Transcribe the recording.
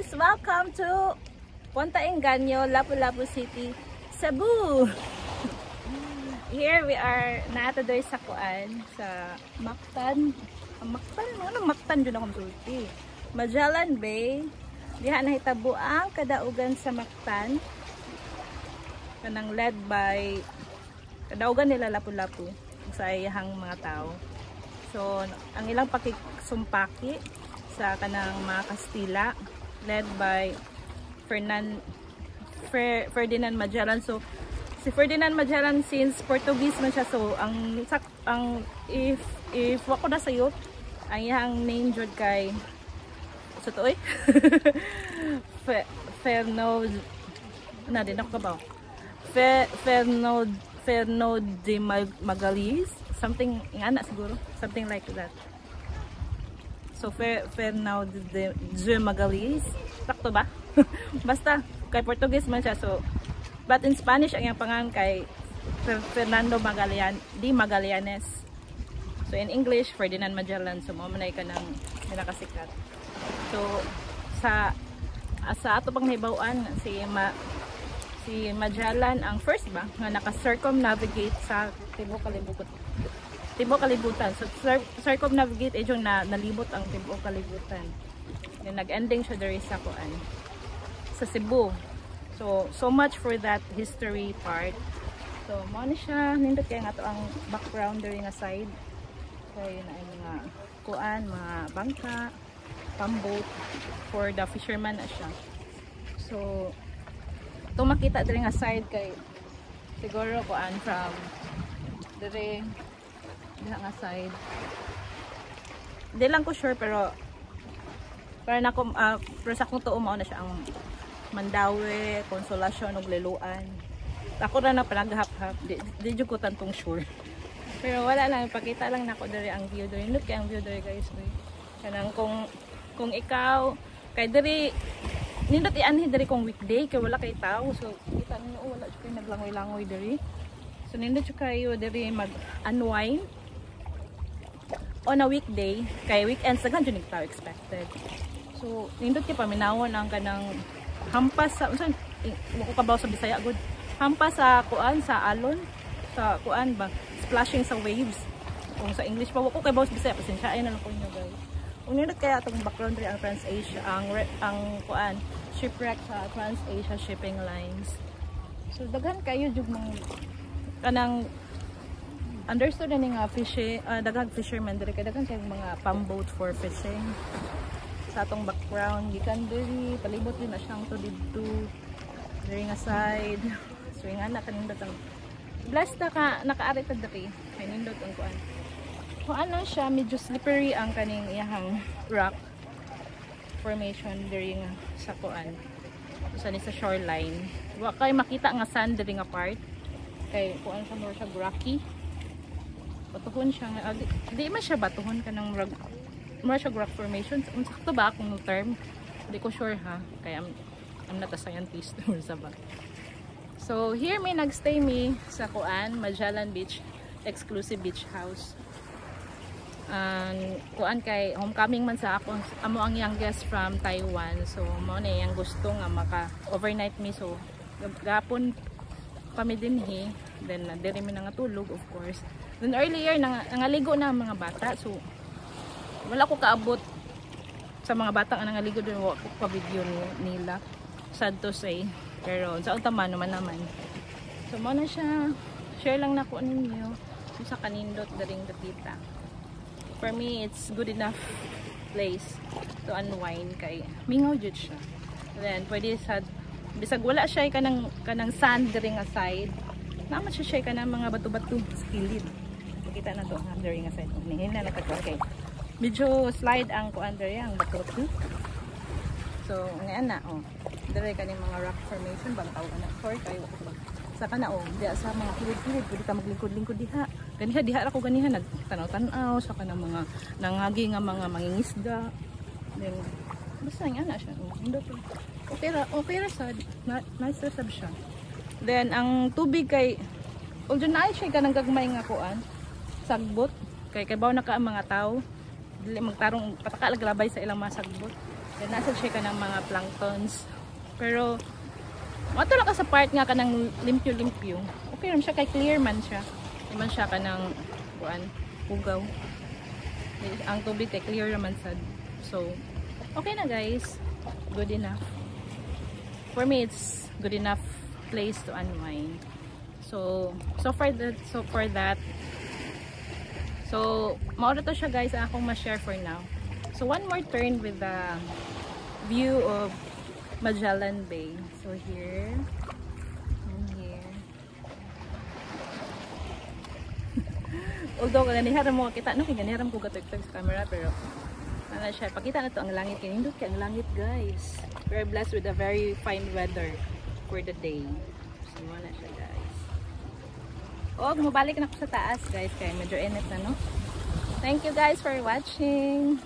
guys! Welcome to Punta Engaño, Lapu-Lapu City, Cebu! Here we are naatadoy sa kuan, sa Mactan. Ano Mactan dyan akong sulti? Magellan Bay. Diha nahitabo ang kadaugan sa Mactan. Kanang led by kadaugan nila Lapu-Lapu sa iyahang mga tao. So, ang ilang pakiksumpaki sa kanang mga Kastila led by Ferdinand Magellan. So, si Ferdinand Magellan since Portuguese man siya. So, if wako na sayo, ang iyang name jud kay sa to Fernando de Magalis, something ingana siguro, something like that. So Fernando de Magalis, sakto ba? Basta kay Portuguese man siya. So but in Spanish ang iyang pangalan kay Fernando Magallanes. So in English Ferdinand Magellan. So mo man ay kanang pinakasikat. So sa ato pang nahibaw-an si Magellan ang first ba nga naka-circumnavigate sa tibuok kalibutan. So circumnavigate ay yung nalibot ang tibuok kalibutan. Then nag-ending siya diri sa kuan sa Cebu. So much for that history part. So mo ni siya nindot kay nga to ang background diri nga side. Kay na mga kuan, mga bangka, pamboat for the fisherman na siya. So itong makita diri nga side kay siguro kuan from diri nga side. Di lang ko sure pero para na ko pero sa akong tuo mao na siya ang Mandawi, Consolacion ug Liloan. Ako ra na panaghap-hap. Di jud ko tantong sure. Pero wala lang, ipakita lang nako diri ang view diri. Look kay ang view diri guys. Kanang kung ikaw kay diri nindot ianhi diri kung weekday kay wala kay tao. So kita ninyo wala jud kay naglangoy-langoy diri. So nindot jud kayo diri mag-unwind on a weekday kay weekends daghan jud tao expected. So nindot kay paminawon ang kanang hampas sa unsa ko kabaw sa Bisaya good. Hampas sa kuan sa alon sa kuan ba splashing sa waves. Kung sa English pa wako kay baw sa Bisaya pasensyaay na lang ko inyo guys. Unindot kaya atong background ri ang Trans-Asia ang kuan shipwreck sa Trans-Asia shipping lines. So daghan kayo jud mga kanang understood na nga fishing, daghang fishermen diri kay daghan kay mga pamboat for fishing. Sa atong background gikan diri palibot din na siyang to didto diri nga side. So ingana kanindot ang blessed ka nakaari ta diri kay nindot ang kuan. Kung ano siya, medyo slippery ang kaning iyahang rock formation diri nga sa kuan. Sa ni sa shoreline. Wa kay makita nga sand diri nga part. Kay kuan sa more siya rocky. Batuhon siya nga di man siya batuhon kanang more siya rock formation. Sakto ba kung no term? Di ko sure ha. Kay I'm not a scientist or sa ba. So here may nagstay me sa kuan Magellan Beach exclusive beach house. Kuan kay homecoming man sa ako amo ang youngest from Taiwan. So mo na yang gusto nga maka overnight me. So gapon kami dinhi. Then diri mi nga tulog of course. Then earlier nangaligo na ang mga bata. So wala ko kaabot sa mga bata nga nangaligo doon. Wala ko pa video nila. Sad to say. Pero sa utama naman. So mo na siya. Share lang na ko ninyo sa kanindot daring dapita. For me, it's good enough place to unwind kay mingaw jud siya. Then pwede sa bisag wala siya kanang sand diri nga side. Naman siya kanang mga bato-bato sa kilid. Kita na to diri nga side. Nihin na nakakay. Medyo slide ang kuan diri ang bato-bato. So ngayon na diri kaning mga rock formation bang tawag na for kayo sa kana diha sa mga kilid-kilid pwede ka maglingkod-lingkod diha. Diha ako ganiha nagtanaw-tanaw sa kanang mga nangagi nga mga mangingisda. Then basta nga na siya. Okay ra sad. Nice sab siya. Then ang tubig kay although na siya kanang gagmay nga kuan sagbot kay baw na ka ang mga tao dili magtarong pataka laglabay sa ilang mga sagbot. Then nasa siya ka ng mga planktons. Pero matulak ka sa part nga ka ng limpyo-limpyo. Okay naman siya, kay clear man siya. Hindi man siya ka ng pugaw. Ang tubig kay clear naman sad. So okay na guys, good enough. For me, it's good enough place to unwind. So for that. So maura to siya guys, akong ma-share for now. So one more turn with the view of Magellan Bay. So here and here. Although ganiharam mo kita, no, ganiharam ko gatog-tog sa camera, pero ano siya, pakita na to ang langit. Kinindot ka ang langit guys. We're blessed with a very fine weather for the day. So na siya guys. Oh, mabalik na ako sa taas guys, kaya medyo init na, no? Thank you guys for watching.